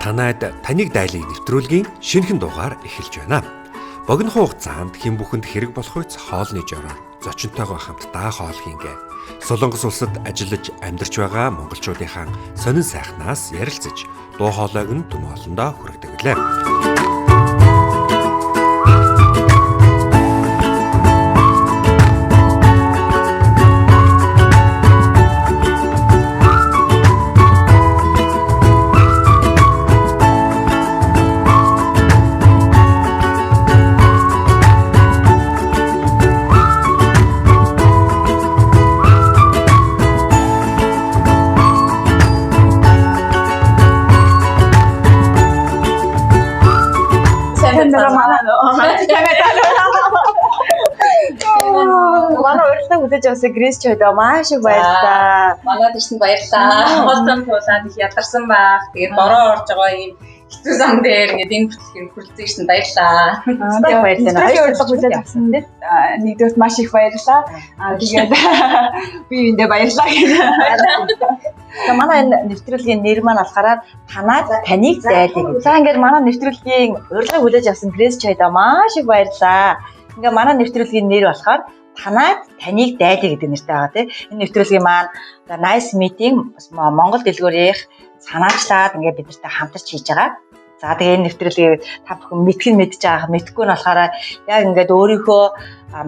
танайд таныг дайлыг нэвтрүүлгийн шинэхэн дугаар эхэлж байна. Богино хугацаанд хэн бүхэнд хэрэг болох үс хоолны жороор зочинтойгоо хамтдаа хоолхийнгээ. Солонгос улсад ажиллаж амьдарч байгаа монголчуудынхаа сонин сайхнаас ярилцаж дуу хоолойг нь түн олондоо хүргэдэг. Манай урилдаг үдэж авсан Грис чойдоо маш их баярлалаа. Манайд ирсэнд баярлалаа. Хоолтон туулаад их ядарсан баг. Тэгээд бороо орж байгаа юм хэцүү зам дээр ингээд энэ бүтлэгийг хүрэлцэн ирсэнд баярлалаа. Баярлалаа. Баярлалаа. Урилдаг үдэж авсан дээр нэгдүгээр маш их баярлалаа. Тэгээд би эндээ баярлалаа гэх. Манай энэ нэвтрүүлгийн нэр маань болохоор таныг зайлыг. За ингээд манай нэвтрүүлгийн урилгыг хүлээж авсан Грис чойдоо маш их баярлалаа. Ингээ манай нэвтрүүлгийн нэр болохоор таныг дайлыг гэдэг нэртэй байгаа тийм. Энэ нэвтрүүлгийн маань Nice Meeting Монгол дэлгүүрийнх санаачлаад ингээ бид нартай хамтарч хийж байгаа. За тэгээ энэ нэвтрүүлгийг та бүхэн мэдж байгаа. Мэдхгүй нь болохоор яг ингээд өөрийнхөө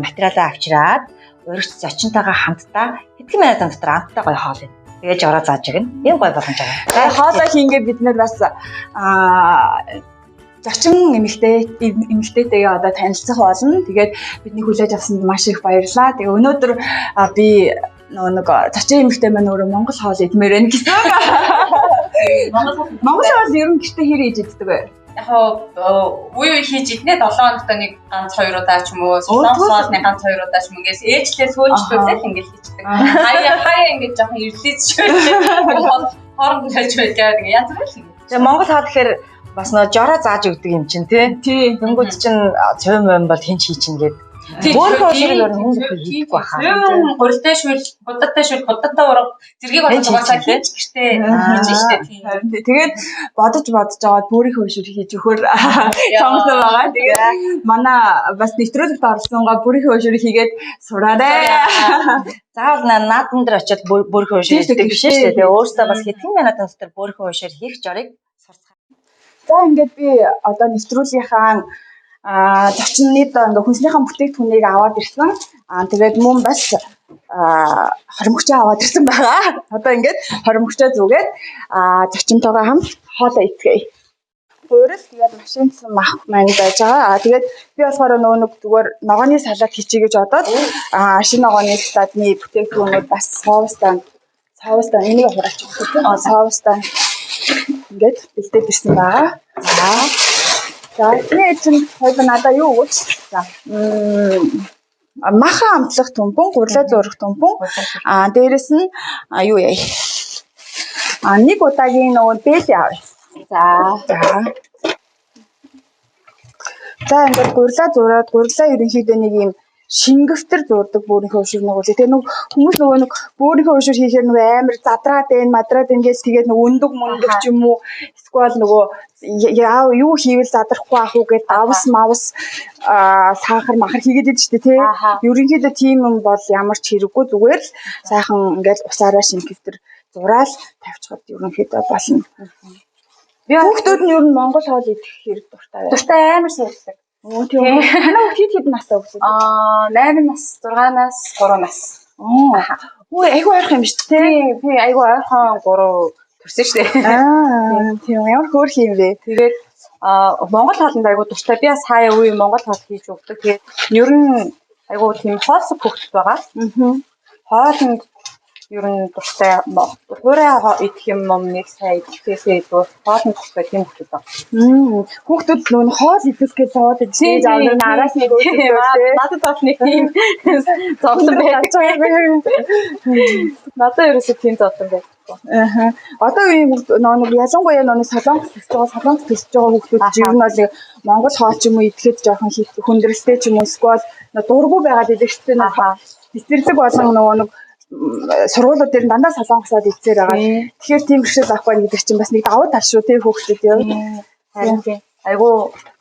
материалаа авчираад өөрөөр зочинтойгоо хамтдаа хэдхэн минутын дотор амттай гоё хоол ийн. Тэгээ жороо зааж өгнө. Энэ гоё боломж байгаа. Хоолой хийнгээ бид нэр бас зочин эмэгтэйтэйгээ одоо танилцах болно. Тэгээд бидний хүлээж авсанд маш их баярлалаа. Тэгээ өнөөдөр би нэг зочин эмэгтэй маань өөрөө Монгол хоол идмээр байна гэсэн. Монгол хоол ер нь гэртээ хэр хийж иддэг вэ? Яг уу хийж иднэ 7 хоногт нэг ганц 2 удаа ч юм уу солонгос хоолны ганц 2 удаа ч юм ингээс ээжлээ сөөжлүүлээ ингээл хийдэг. Хаяа ингээд жоохон ирлээч шүү. Хооронд хэлж байдаг янз бүр л. Тэгээ Монгол хоол гэхээр бас нөө жороо зааж өгдөг юм чинь тий. Тэнгүүд чинь цөм юм бол хинч хийчин гээд. Өөрөө ширээр хүн хийх байхаа. Гурилтай шүл, будадтай ураг зэргийг бодож байгаасаа хийж гэртээ хийж штэ тий. Тэгээд бодож аваад бүрийнхөө шүл хийж өгөхөр сонсон байгаа. Тэгээд манай бас нэвтрүүлэгт оролцсонгаа бүрийнхөө шүл хийгээд сураарай. Заавал наадан дээр очиод бүрийнхөө шүл хийдэг биш шүү дээ. Тэгээ өөртөө бас хэдхэн минутын дотор бүрийнхөө шүл хийх жорыг сурцгаа. За ингээд би одоо нэвтрүүлгийнхаа зочны ингээ хүнснийхээ бүтээгдэхүүнийг аваад ирсэн. Тэгээд мөн бас хоримогчоо аваад ирсэн байгаа. Одоо ингээд хоримогчоо зүгээд зочинтойгоо хамт хоолоо идэхэй. Өөрөөр тэгээд машинсан мах маань байж байгаа. Тэгээд би болохоор нэг зүгээр ногооны салат хийчихье гэж бодоод шинэ ногооны салатны бүтээгдэхүүнүүд бас соустай энийг хураач өгсөн. Соустай ингээд бэлдээд ирсэн байгаа. За энэ чинь хоёул надаа юу өгөөч? За махан амтлах төмпөн, гурлаа зурах төмпөн. Дээрэс нь юу яа? Нэг удаагийн нөгөө бэл авъя. За ингээд гурлаа ерөнхийдөө нэг юм шингэвтер зурдаг бүрийнхөө өшөр нэг үл. Тэгээ хүмүүс нэг бүрийнхөө өшөр хийхээр амар задраад мадраад ингээс тэгээд өндөг ч юм уу эсвэл юу хийвэл задрахгүй ах уу гэдэг авс сахар махар хийгээд идэв штэ тий. Ерөнхийдөө тийм юм бол ямар ч хэрэггүй зүгээр л сайхан ингээд усаараа шингэвтер зураал тавьчихад ерөнхийдөө болно. Би хүүхдүүд нь ер нь Монгол хоол идэх хэрэг дуртай. Дуртай амар сайрдаг. Тийм. Танаа хэд настай өгсөн? 8 нас, 6 нас, 3 нас. Өө айгүй ойрхон юм шүү дээ. Би айгүй ойрхон 3 төрсөн шүү дээ. Тийм ямар хөөрх юм бэ? Тэгээд Монгол хоолнд айгүй дуртай. Би бас хаяа үе Монгол хоол хийж өгдөг. Тэгээд ер нь айгүй тийм хоолсог хөвгт байгаа. Хоолнд ер нь дуртай хуурай идэх юм нэг сая идэхээсээ илүү хоолны дуртай тийм хүмүүс байна. Хүүхдүүд нөө хоол идэх гэж зовоод идэх. Араас нэг надад бас нэг тийм зовлон байдаг. Надад ерөөсөө тийм зовлон байдаг. Одоо үеийн нэг ялангуяа нэг солонгос төсөж байгаа хүүхдүүд ер нь бол Монгол хоол ч юм уу идэхэд жоохон хүндрэлтэй ч юм уу эсвэл дургу байгаад идэх чинь цэцэрлэг болгон нэг сургуулиуд дээр нь дандаа солонгосоор хэлцээр байгаа. Тэгэхээр тийм бэрхшээл авахгүй гэдэг чинь бас нэг давуу тал шүү тийм хүүхдүүд юу. Харин тийм. Айгу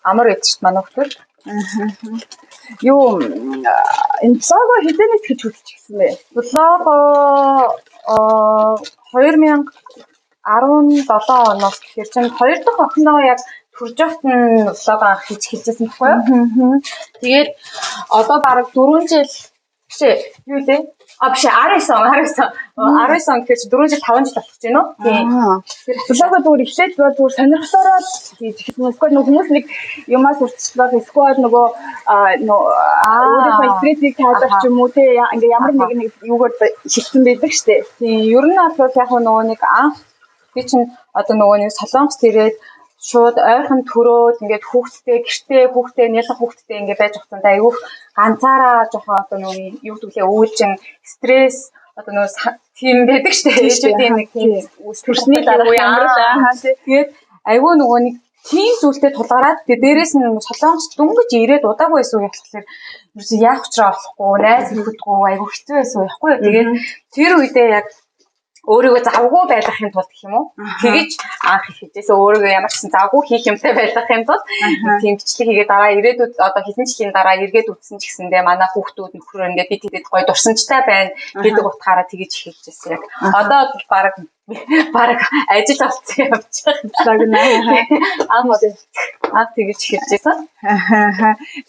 амар байдаг шүү дээ манай хүүхдүүд. Юу энэ блого хэдэнэс гэж үзчихсэн бэ? Блого 2017 оноос тэгэхээр чинь 2 дахь охиноо яг төрж явахт нь блог анх хийжсэн байхгүй юу? Тэгээд одоо бараг 4 жил юу лээ? Биш 19 гэхээр 4 жил 5 жил болох гэж байна уу? Тийм. Блого зүгээр эхлээд зүгээр сонирхлоороо хийж эхэлсэн. Эсвэл нөгөө хүмүүс нэг юмас урьдчилах эсвэл нөгөө өөрийнхөө стрессийг тайлбарч ч юм уу те ингээ ямар нэг юугаар шилжсэн байдаг штэ. Тийм. Ер нь бол яг нөгөө нэг анх би чинь одоо нөгөө нэг солонгост ирээд шууд ойрхон төрөөд ингээд хүүхдээ нялан хүүхдтэй ингээд байж байгаа юм. Айгүйх ганцаараа жоохон одоо нөгөө юу гэвэл өвөлжин стресс одоо нөгөө тийм байдаг шүү дээ. Ээжүүдийн нэг тийм төрсний дараа ямарлаа. Тэгээд айгүй нөгөө нэг тийм зүйлтэй тулгараад тэгээд дээрэс нь солонгос дөнгөж ирээд удаагүй байсан үе болохоор ерөөсөө яах учраа болохгүй, найз нөхөдгүй айгүй хэцүү байсан байхгүй. Тэгээд тэр үедээ яг өөрийгөө завгүй байлгахын тулд гэх юм уу? Тэгэж анх хийжээс өөрийгөө ямар ч завгүй хийх юмтай байлгахын тулд тийм бичлэг хийгээд дараа ирээдүйд одоо хэдэн жилийн дараа эргээд үтсэн ч гэсэндээ манай хүүхдүүд нөхөр ингээд би тэгээд гоё дурсамжтай байна гэдэг утгаараа тэгэж хийжээс яг. Одоо баг ажил олцсон явж байгаа. Анх тэгэж хийжсэн.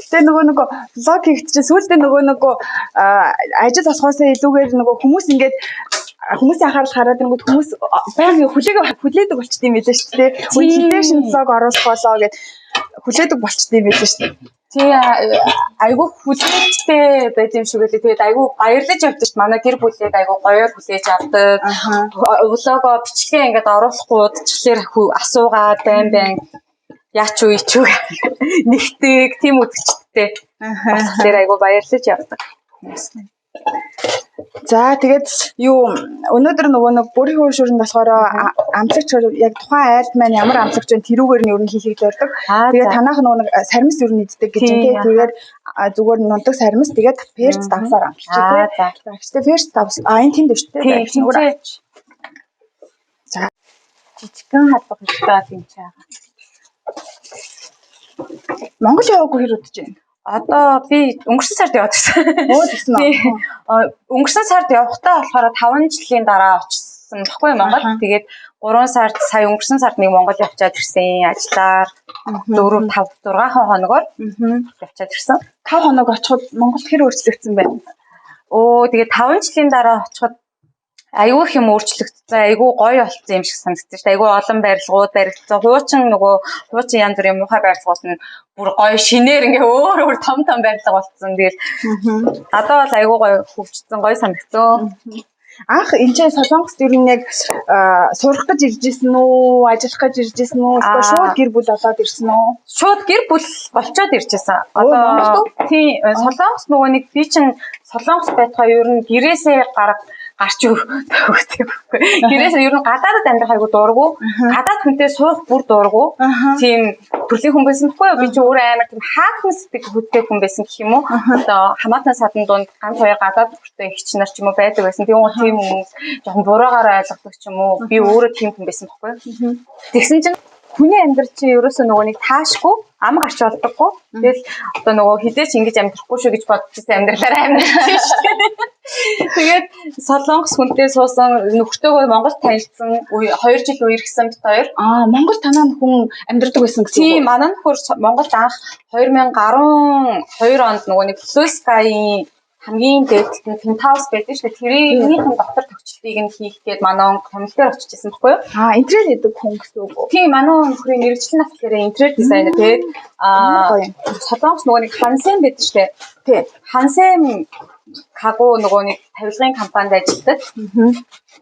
Гэтэ нөгөө блог хийхдээ сүүлдээ нөгөө ажил болохоос илүүгээр нөгөө хүмүүс ингээд хүмүүсийн анхаарал хараад ирэнгүүт хүмүүс байнга хүлээдэг болчт юм байлээ шүү дээ. Хинтээ шин блог оруулах болоо гэд хүлээдэг болчт юм байлээ шүү дээ. Тий айгүй хүлээлттэй байт юм шиг байлээ. Тэгээд айгүй баярлаж явдаг шүү дээ. Манай гэр бүлээд айгүй гоёор хүлээж авдаг. Влого бичлэгээ ингээд оруулахгүй удчихлаар асуугаад байн яач уу ичүү нэгдэг тийм үдчтэй. Тэгэхээр айгүй баярлаж явдаг. За тэгээд өнөөдөр нөгөө бүрийн хөшүүрэнд болохоор амтлагч яг тухайн айлд маань ямар амтлагч вэ тэрүүгээр нь ер нь хийхийг зорддог. Тэгээд танах нөгөө сармис ер нь иддэг гэж юм тий. Тэгээд зүгээр нундаг сармис тэгээд перц давсаар амтлагч тий. За гэхдээ перц давс энэ тэнд шүү дээ. За жижигхэн халбах хэрэгтэй юм чаа. Монгол яваагүй хэр удаж байна? Одоо би өнгөрсөн сард яваад ирсэн. Тэгсэн үү? Өнгөрсөн сард явахдаа болохоор 5 жилийн дараа очсон баггүй Монгол. Тэгээд 3 сард сая өнгөрсөн сард нэг Монгол явчаад ирсэн. Ажлаар 4 5 6 хоногоор явчаад ирсэн. 5 хоног очиход Монголд хэр өөрчлөгдсөн бэ? Тэгээд 5 жилийн дараа очиход айгүй их юм өөрчлөгдсөн. Айгүй гоё болсон юм шиг санагдсан шүү дээ. Айгүй олон барилгууд баригдсан. Хуучин янз бүрийн муухай барилгууд нь бүр гоё шинээр ингээ өөр том барилга болсон. Тэгэл одоо бол айгүй гоё хөгжсөн, гоё санагдсан. Анх энэ ч солонгост ер нь яг сурах гэж ирж исэн үү, ажиллах гэж ирж исэн үү, эсвэл шууд гэр бүл болоод ирсэн үү? Шууд гэр бүл болчоод ирж исэн. Одоо тийм солонгос нөгөө нэг би чинь солонгос байтугай ер нь гэрээсээ гарч өгдөг. Гэрээсээ ер нь гадаадд амьдрах айгу дуургүй. Гадаад хүнтэй суух бүр дуургүй. Тийм төрлийн хүн байсан байхгүй юу? Би ч өөрөө амар тийм хаахын сэтгэл хөдлөлтэй хүн байсан гэх юм уу? Одоо хамаатан садан дунд ганц хоёр гадаад хүртэй ихч нар ч юм уу байдаг байсан. Тийм хүмүүс жоохон буруугаар ойлгодог ч юм уу? Би өөрөө тийм хүн байсан байхгүй юу? Тэгсэн чинь хүний амьдрал чинь ерөөсөө нөгөө нэг таашгүй ам гарч болдоггүй. Тэгэл одоо нөгөө хизээч ингэж амьдрахгүй шүү гэж бодчихсан амьдралаараа амьдрчихсан шүү дээ. Тэгээд солонгос хүнтэй суусан нөхөртөөгөө Монголд танилцсан 2 жил үерхсэн бит хоёр. Монгол танаа хүн амьдрдаг байсан гэсэн үг. Тийм манай нөхөр Монголд анх 2012 онд нөгөө нэг Blue Sky-ийн хамгийн дээдлэлт нь Penthouse байдаг шүү дээ. Тэрийнхэн дотор төвчлөлтийг нь хийх гээд манай он комментээр очиж ирсэн баггүй юу? Интерьер хийдэг хүн гэсэн үг үү? Тийм манай нөхрийн мэргэжил нь болохоор интерьер дизайнер тэгээд солонгос нөгөө нэг Хансен байдаг шүү дээ. Тийм Хансен Кагу нөгөө нэг тавилгын компанид ажилладаг.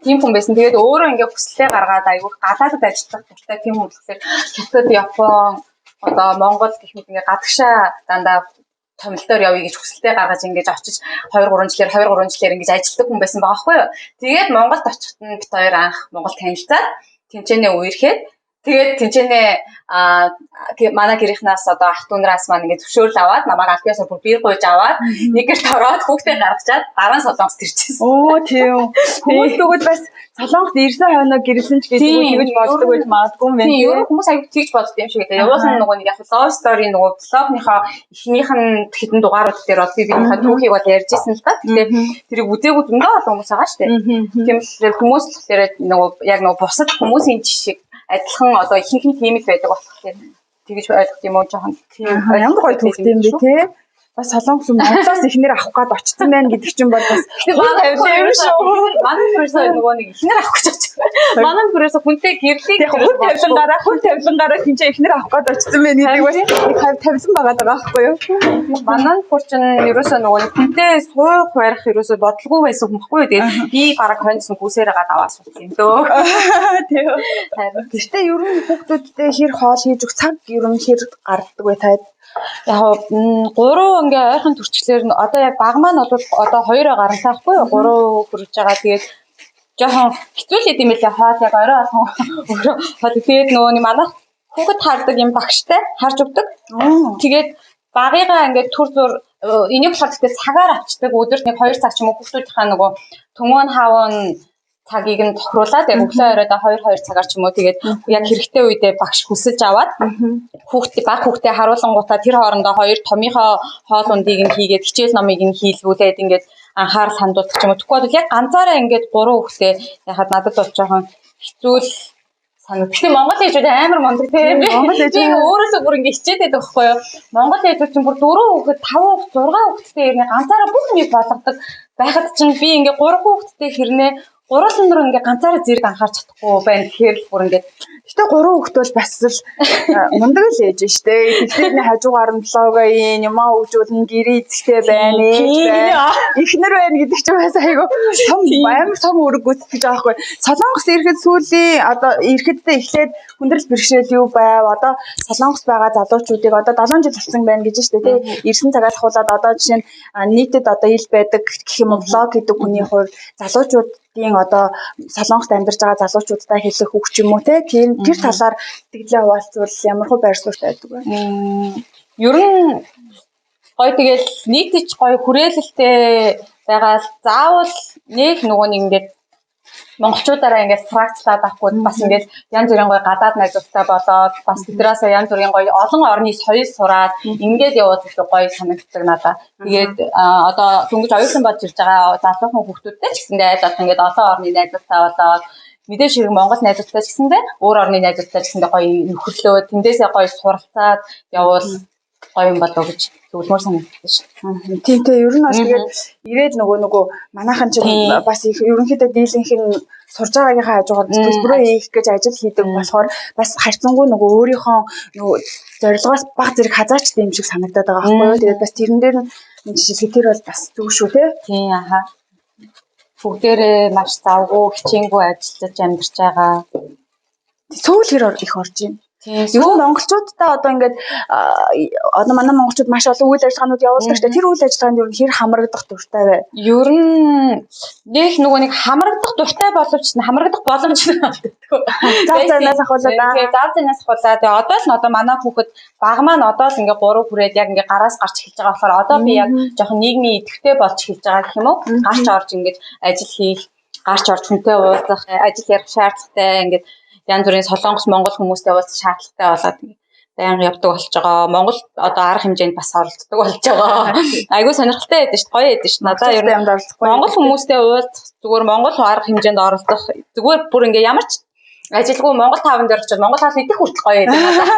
Тийм хүн байсан. Тэгээд өөрөө ингээ хүслээ гаргаад айгүй гадаадд ажиллах дуртай тийм хүн болохоор Хятад, Япон, одоо Монгол гэх мэт ингээ гадагшаа дандаа томилдоор явъя гэж хүсэлтэй гаргаж ингэж очиж 2-3 жилээр ингэж ажилладаг хүн байсан байгаа байхгүй юу. Тэгээд Монголд очиход нь бит хоёр анх Монгол танилцаад тэмцээнээ үерхэд Тэгээд тэнцэнэ манай гэрийнхнээс одоо ах дүүнраас маань ингээд зөвшөөрөл аваад намайг албаасаар бүр бие гуйж аваад нэгээр тороод хүүхдээ гаргачаад дараа нь Солонгост ирчихсэн. Оо тийм. Хүмүүс тэгвэл бас Солонгост ирсэн хойноо гэрэлсэн ч гэдэг нь тэгж боддог байж магадгүй юм байна. Тийм, ер нь хүмүүс аяг тэгж боддог юм шиг гэдэг. Явуулсан нөгөө нэг яг love story нөгөө блогийнхоо эхнийх нь хэдэн дугаарууд дээр бол би биенийхээ түүхийг бол ярьжсэн л та. Тэгээд тэрийг үзээгүй зөндөө олон хүмүүс байгаа шүү дээ. Тийм л хүмүүс тэгэхээр нөгөө яг нөгөө бусад хүмүүсийн жишээ адилхан одоо ихэнх нь тийм л байдаг болохоор тэгж ойлгох юм уу жоохон ямар гоё төгсд юм бэ те. Бас Солонгос Монголоос ихнэр авах гээд очсон байна гэдэг чинь бол бас манай хүрээсээ нөгөө нэг ихнэр авах гэж байна. Манай хүрээсээ хүнтэй гэрлийг хүн тавилангаараа хинчээ ихнэр авах гээд очсон байна гэдэг бас нэг хайр тавилсан байгаа байхгүй юу? Манай бүр чинь ерөөсөө нөгөө хүнтэй суух барих ерөөсөө бодлого байсан хүн баггүй. Тэгээд би бараг хоньсон хүүсээр гаад аваад суусан юм дөө. Тийм. Гэхдээ ер нь хүүхдүүдтэй хэр хоол хийж өгөх цаг ер нь хэр гардаг бай таад. Яг 3 ингээ ойрхон төрчлөөр нь одоо яг баг маань бол одоо 2-оо гарan таахгүй 3 хүрэж байгаа. Тэгээд жоохон хэцүү л юм лээ хоол яг орой олон өөрөө хол тэгээд нөгөө манай хүүхэд хардаг юм багштай харж өгдөг. Тэгээд багыгаа ингээ түр зур энийг болохоор тэгээд цагаар авчдаг. Өдөрт нэг 2 цаг ч юм уу хүүхдүүдийнхаа нөгөө төмөн хаавн цагийг нь тохируулаад яг өглөө оройдоо 2 цагаар ч юм уу тэгээд яг хэрэгтэй үедээ багш хүсэлж аваад баг хүүхдээ харуулангуудаа тэр хоорондоо 2 томьёохоо хоол ундыг нь хийгээд хичээл номыг нь хийлгүүлээд ингээд анхаарал хандуулдаг ч юм уу. Тэгэхгүй бол яг ганцаараа ингээд 3 хүүхдээ яхад надад бол жоохон хэцүү л санагдав. Гэхдээ Монгол ээжүүд амар мундаг тийм. Монгол ээжүүд өөрөөсөө бүр ингээд хичээд байдаг байхгүй юу? Монгол ээжүүд чинь бүр 4 хүүхэд 5 6 хүүхэдтэй ирнэ ганцаараа бүх юмыг болгодог. Байхад чинь би ингээд 3 хүүхэдтэй хэрнээ гурлан руу ингээ ганцаараа зэрэг анхаарч чадахгүй байна. Тэгэхээр л бүр ингээ гэтээ 3 хүүхэд бол бас л мундаг л ээж штэ. Тэдний хажуугаар нь блогын юмаа өгжүүлнэ, гэрээ эзэгтэй байна. Ихнэр байна гэдэг чинь бас айгу том амар том үүрэг гүйцэтгэж байгаа байхгүй. Солонгос ирэхэд сүүлийн одоо ирэхэдээ эхлээд хүндрэл бэрхшээл юу байв? Одоо Солонгос байгаа залуучуудыг одоо 7 жил болсон байна гэж штэ тий. Ирсэн цагаас хуулаад одоо жишээ нь нийтэд одоо ил байдаг гэх юм уу блог гэдэг хүний хувьд залуучууд одоо Солонгост амьдарч байгаа залуучуудтай хэлэх үг ч юм уу те тийм тэр талаар тэтгэлээ хуваалцвал ямар хөө байр суурьтай байдаг вэ? Ер нь гоё тэгэл нийтж гоё хүрээлэлтэй байгаа заавал нэг нөгөө нэг ингээд монголчуудаараа ингээд фракцлаад авахгүй бас ингээд янз бүрийн гоё гадаад найзуудтай болоод бас тэднээсээ янз бүрийн гоё олон орны соёл сураад ингээд яваад гоё санагддаг надад. Тэгээд одоо дөнгөж оюутан болж ирж байгаа залуухан хүүхдүүдтэй ч гэсэндээ айл олон ингээд олон орны найзуудтай болоод мэдээж хэрэг Монгол найзуудтай ч гэсэндээ өөр орны найзуудтай ч гэсэндээ гоё нөхөрлөө тэндээсээ гоё суралцаад явбал гоё юм болов гэж зөвлөмөр санагддаг шүү. Тийм ер нь бас тэгээд ирээд нөгөө манайхан ч бас их ерөнхийдөө дийлэнх нь сурж байгаагийнхаа хажуугаар төлбөрөө хийх гэж ажил хийдэг болохоор бас харьцангуй нөгөө өөрийнхөө нөгөө зорилгоос баг зэрэг хазаачтай юм шиг санагдаад байгаа байхгүй юу. Тэгээд бас тэрэн дээр нь жишээ тэр бол бас зүг шүү те. Тийм бүгдээрээ маш завгүй хичээнгүй ажиллаж амьдарч байгаа. Цөөл хэр их орж байна. Ер нь монголчуудтай одоо ингээд одоо манай монголчууд маш олон үйл ажиллагаанууд явуулдаг шүү дээ. Тэр үйл ажиллагаанд ер нь хэр хамрагдах дуртай вэ? Ер нь нэг хамрагдах дуртай боловч хамрагдах боломж නැහැ. Зав зайнаас ахуулаад одоо л одоо манай хүүхэд баг маань одоо л ингээ 3 хүрээд яг ингээ гараас гарч эхэлж байгаа болохоор одоо би яг жоохон нийгмийн идэвхтэй болж эхэлж байгаа гэх юм уу? Гарч орж ингээд ажил хийх, гарч орж хүнтэй уулзах, ажил ярих шаардлагатай ингээд янз бүрийн Солонгос Монгол хүмүүстэй уулзах шаардлагатай болоод байнга явдаг болж байгаа. Монгол одоо арга хэмжээнд бас оролцдог болж байгаа. Айгуу сонирхолтой байдаг шүү дээ. Гоё байдаг шүү. Надаа ер нь Монгол хүмүүстэй уулзах зүгээр Монгол арга хэмжээнд оролцох зүгээр бүр ингээ ямар ч ажилгүй Монгол тааван дээр очиод Монгол хаал идэх хүртэл гоё байдаг надаа.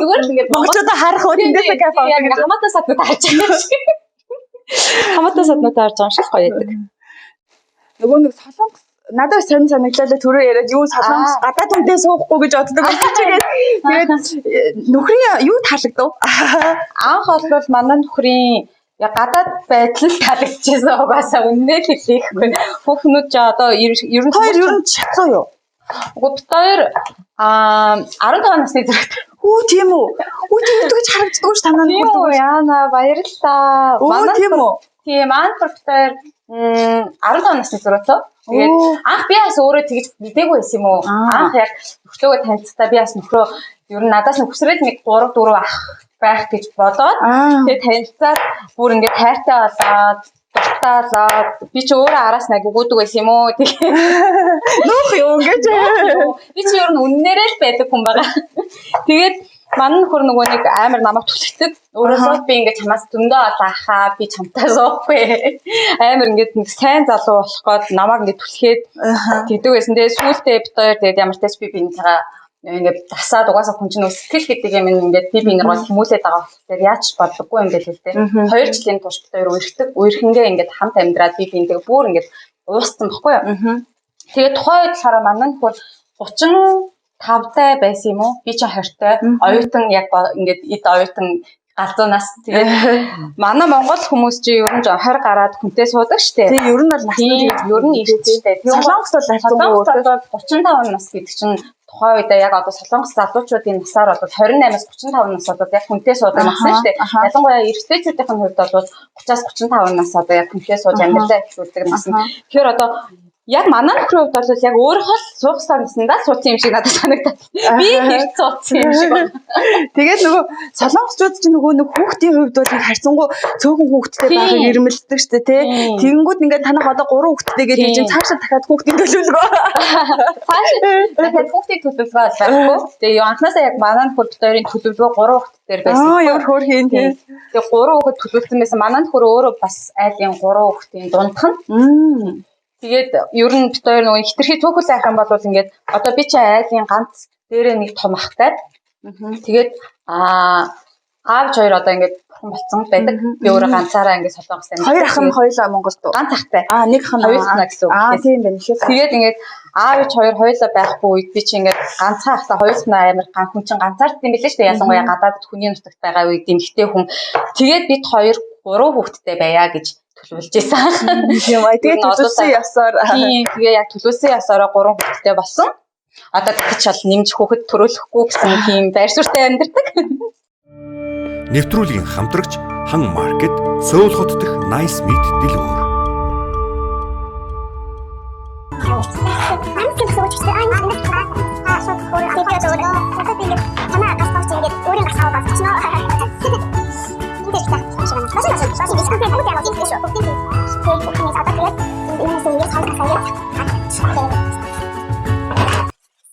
Зүгээр л ингээ монголчуудаа харах уу тэндээсээ кайф авдаг. Хамаатай саднууд харж байгаа шиг. Хамаатай саднууд харж байгаа шиг гоё байдаг. Нөгөө нэг Солонгос надад сонь санагдлаа түрүү яриад юу Солонгос гадаад хүнтэй суухгүй гэж боддог байсан чигээд тэгээд нөхрийн юу таалагдав? Анх бол манай нөхрийн гадаад байдал таалагдчихсан угаасаа үннээ л хэлээхгүй. Хүүхнүүд ч одоо ер нь чадсан юу? Бид хоёр 15 насны зэрэгтэй. Хүү тийм үү? Үгүй тийм гэж харагддаг ш танаа. Юу яана баярлалаа. Манай тийм үү? Тийм маань бид хоёр 15 насны зэрэгтэй. Тэгээд анх би бас өөрөө тэгж мэдээгүй байсан юм уу? Анх яг нөхрөөгөө танилцсаа би бас нөхрөө ер нь надаас нөхсрээд нэг 3 4 ах байх гэж бодоод тэгээд танилцаад бүр ингээд хайртай болоод дуртаалаад би ч өөрөө араас нэг өгөөдөг байсан юм уу? Тэгээд нөх юу ингэж би ч ер нь үннээрээ л байдаг хүн байгаа. Тэгээд манай нөхөр нөгөө нэг амар намайг түлхдэг. Өөрөөсөө би ингээд чамаас зөндөө олаахаа би чамтай суухгүй. Амар ингээд нэг сайн залуу болох гээд намайг ингээд түлхээд тэгдэг байсан. Тэгээд сүүлдээ бид хоёр тэгээд ямар ч тач би бинийгаа ингээд дасаад угаасаа хүн чинь сэтгэл гэдэг юм ингээд би бинийгаа хүмүүлээд байгаа болохоор яаж бодлогогүй юм бэ л дээ. 2 жилийн турш бид хоёр үерхэнгээ ингээд хамт амьдраад би бинийгээ бүр ингээд ууссан баггүй юу. Тэгээд тухайн үед болохоор манай нөхөр 35-тай байсан юм уу? Би ч 20-тай. Оюутан яг ингээд эд оюутан галзуунаас тэгээд манай монгол хүмүүс чи ер нь 20 гараад хүнтэй суудаг штэ. Тэг ер нь бол насны ер нь ихтэй. Солонгост бол солонгост 35 нас гэдэг чинь тухайн үед яг одоо солонгос залуучуудын насаар бол 28-аас 35 нас одоо яг хүнтэй суудаг нас нь штэ. Ялангуяа эрэгтэйчүүдийн хувьд бол 30-аас 35 нас одоо яг хүнтэй сууж амьдралаа эхлүүлдэг нас нь. Тэгэхээр одоо яг манай нөхрийн хувьд бол яг өөрөө л суух санаасандаа суудсан юм шиг надад санагдаад. Би хэрэг суудсан юм шиг байна. Тэгээд нөгөө солонгосчууд чинь нөгөө нэг хүүхдийн хувьд бол харьцангуй цөөхөн хүүхдтэй байхыг ирмэлдэг шүү дээ тий. Тэгэнгүүт ингээд танах одоо 3 хүүхдтэй гэдэг чинь цаашаа дахиад хүүхдийн төлөвлөгөө. Цаашаа дахиад хүүхдийн төлөвлөгөө байхгүй. Тэгээ анхнаасаа яг манай нөхөр хоёрын төлөвлөгөө 3 хүүхдээр байсан. Ямар хөөрхийн тий. Тэгээ 3 хүүхэд төлөвлөсөн байсан. Манай нөхөр өөрөө бас айлын 3 хүүхдийн дундхан. Тэгээд ер нь бид хоёр нөгөө хитрхи цөөхөл айх юм бол ингээд одоо би чи айлын ганц дээрээ нэг том ахтай. Тэгээд аавч хоёр одоо ингээд бурхан болсон байдаг. Би өөрөө ганцаараа ингээд солонгост амьд. Хоёр ах нь хоёулаа Монголд уу? Ганц ахтай. Нэг хан хоёулаа гэсэн үг. Тийм байна. Тэгээд ингээд аавч хоёр хоёулаа байхгүй үед би чи ингээд ганцхан ахтай хоёулаа амар ган хүн чин ганцаард юм билээ шүү дээ. Ялангуяа гадаад хүний нутагт байгаа үед эмэгтэй хүн. Тэгээд бид хоёр 3 хүүхэдтэй байя гэж төлөвлөж байсан. Тийм аа. Тэгээд төлөвлөсөн ясаар тэгээ яг төлөвлөсөн ясаараа 3 хүүхэдтэй болсон. Одоо тэгж бол нэмж хүүхэд төрүүлэхгүй гэсэн тийм байр суурьтай амьдардаг. Нэвтрүүлгийн хамтрагч Хан маркет Сөүл хот дэх Nice Meat дэлгүүр.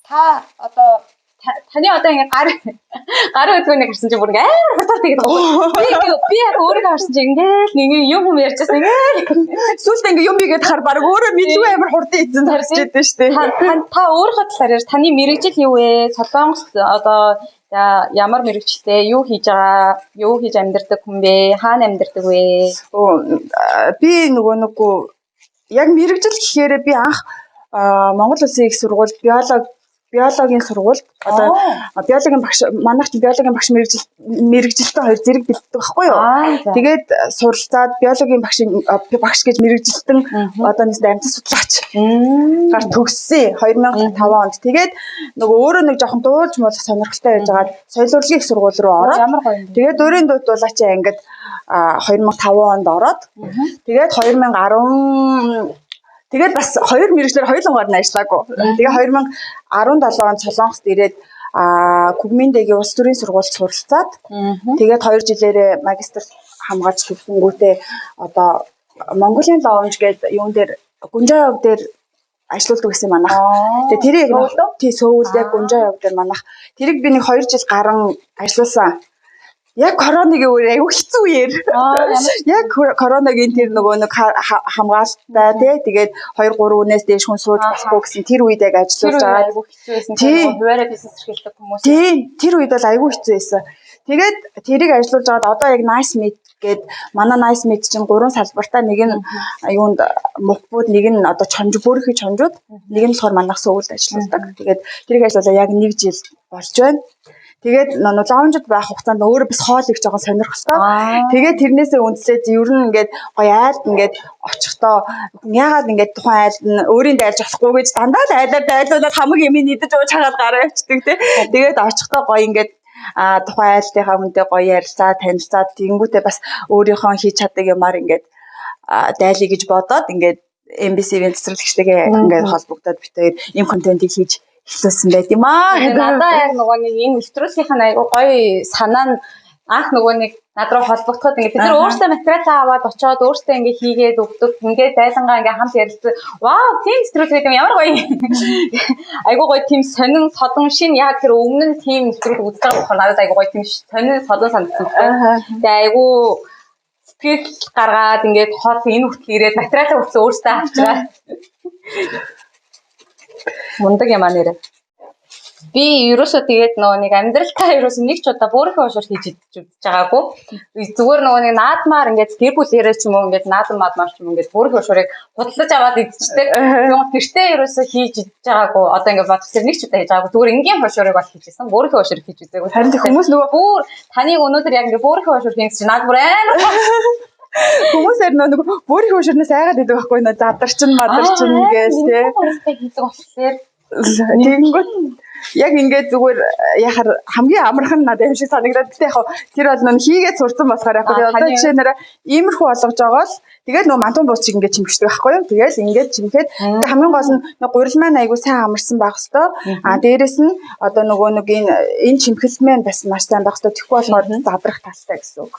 Та одоо таны одоо ингэ гар өдгөөнийг харсан чинь бүр ингэ хатаар тэгээд би яг өөрийгөө харсан чинь ингээл нэг юм ярьжсэн ингээл сүүлд ингээ юм бигээд хар баг өөрөө мэдгүй амар хурдан эзэн тарж идэв штэ. Та өөрийнхөө талаар ярьж таны мэрэгжил юу вэ? Солонгост одоо ямар мэрэгчлээ юу хийж байгаа? Юу хийж амьдардаг хүн бэ? Хаана амьдардаг вэ? Би нөгөө яг мэрэгжил гэхээр би анх Монгол Улсын их сургууль биологийн сургуульд одоо биологийн багш манайх чинь биологийн багш мэрэгжилтэй хоёр зэрэг бэлддэг байхгүй юу. Тэгээд суралцаад биологийн багш гэж мэрэгжилтэн одоо нэг амьтан судлаач гар төгссөн 2005 онд. Тэгээд нөгөө өөрөө нэг жоохон дуулж молох сонирхолтой байж байгаа соёл урлагийн их сургууль руу ороод тэгээд өөрийн дуудлаач ангид 2005 онд ороод тэгээд 2010 тэгээд бас хоёр мэрэгчлэр хоёулангаар нь ажиллаагүй. Тэгээ 2017 онд Солонгост ирээд Кугминдгийн улс төрийн сургуульд суралцаад тэгээд 2 жилээрээ магистр хамгаалж төгсөнгүүтээ одоо Монголын лоунж гэдэг юун дээр Гүнжаа явг дээр ажилладаг гэсэн манайх. Тэгээ тэрийг тий Сөүл яг Гүнжаа явг дээр манайх тэрийг би нэг 2 жил гарan ажилласан. Яг коронавигийн үеэр аюу хэцүү үеэр. Яг коронавигийн тэр нөгөө нэг хамгаалалттай тэгээд 2-3 үнээс дээш хүн сууж болохгүй гэсэн тэр үед яг ажиллаж байгаа. Аюу хэцүү байсан. Тийм. Хуваараа бизнес эрхэлдэг хүмүүс. Тийм. Тэр үед бол аюу хэцүү байсан. Тэгээд тэрийг ажиллаж байгаад одоо яг Nice Meat гээд манай Nice Meat чинь 3 салбартаа нэг нь юунд мухбууд нэг нь одоо бүрхий чонжууд нэг нь болохоор манайх Сөүлд ажилладаг. Тэгээд тэрийг ажиллаа яг 1 жил болж байна. Тэгээд лаунжид байх хугацаанд өөрөө бас хоол их жоохон сонирхолтой. Тэгээд тэрнээсээ үндэслээд ер нь ингээд гоё айлд ингээд очихдоо яагаад ингээд тухайн айлд нь өөрийн дайлж болохгүй гэж дандаа л айлаар дайлуулаад хамаг юм идэж ууж хагаад гараа явчихдаг тий. Тэгээд очихдоо гоё ингээд тухайн айлтынхаа хүнтэй гоё ярилцаа танилцаад тэгэнгүүтээ бас өөрийнхөө хийж чаддаг юмар ингээд дайлъя гэж бодоод ингээд MBC-ийн цэцэрлэгчтэйгээ ингээд холбогдоод битээр ийм контентийг хийж эхлүүлсэн байт юм аа. Надаа яг нөгөө нэг энэ нэвтрүүлгийнх нь айгу гоё санаа нь анх нөгөө нэг над руу холбогдоход ингээд бид нар өөрсдөө материалаа аваад очиод өөрсдөө ингээд хийгээд өгдөг. Ингээд дайлангаа ингээд хамт ярилцсан. Вау, тийм нэвтрүүлэг юм ямар гоё. Айгу гоё тийм сонин содон шин яг тэр өмнө нь тийм нэвтрүүлэг үздэг болохоор надад айгу гоё тийм сонин содон санагдсан. Тэгээ айгу сэтгэл гаргаад ингээд хол энэ хүртэл ирээд материалаа хүртэл өөрсдөө авчираа. Мундаг юм аа нэрэ. Би ерөөсөө тэгээд нөгөө нэг амьдралтаа ерөөсөө нэг ч удаа бүрийнхээ уушаар хийж идэж байгаагүй. Зүгээр нөгөө нэг наадмаар ингээд гэр бүлээрээ ч юм уу ингээд наадам маадмаар ч юм ингээд бүрийнхээ уушаарыг худалдаж аваад идчихдэг. Тэгээд тэртээ ерөөсөө хийж идэж байгаагүй. Одоо ингээд бодох зэрэг нэг ч удаа хийж байгаагүй. Зүгээр энгийн уушаарыг бол хийж исэн. Бүрийнхээ уушаар хийж үзээгүй. Харин хүмүүс нөгөө бүр таныг өнөөдөр яг ингээд бүрийнхээ уушаар хийж чинь наад бүр амар хүмүүсээр нөгөө бүрийнхээ уушаарнаас айгаад идэг байхгүй нөө задарчин мадарчин гээл тий. хийдэг болохоор тэгэнгүүт яг ингээд зүгээр яхаар хамгийн амархан надад юм шиг санагдаад тэ яг тэр бол нөө хийгээд сурсан болохоор яг одоо жишээ нэрээ иймэрхүү болгож байгаа л тэгээд нөө мантун буучиг ингээд чимэгчдэг байхгүй юу тэгэл ингээд чимгээд хамгийн гол нь гурил маань айгу сайн амарсан байх хэвээр дээрэс нь одоо нөгөө нэг энэ чимхэл маань бас маш сайн байх хэвээр тэгэхгүй болохоор задрах талтай гэсэн үг.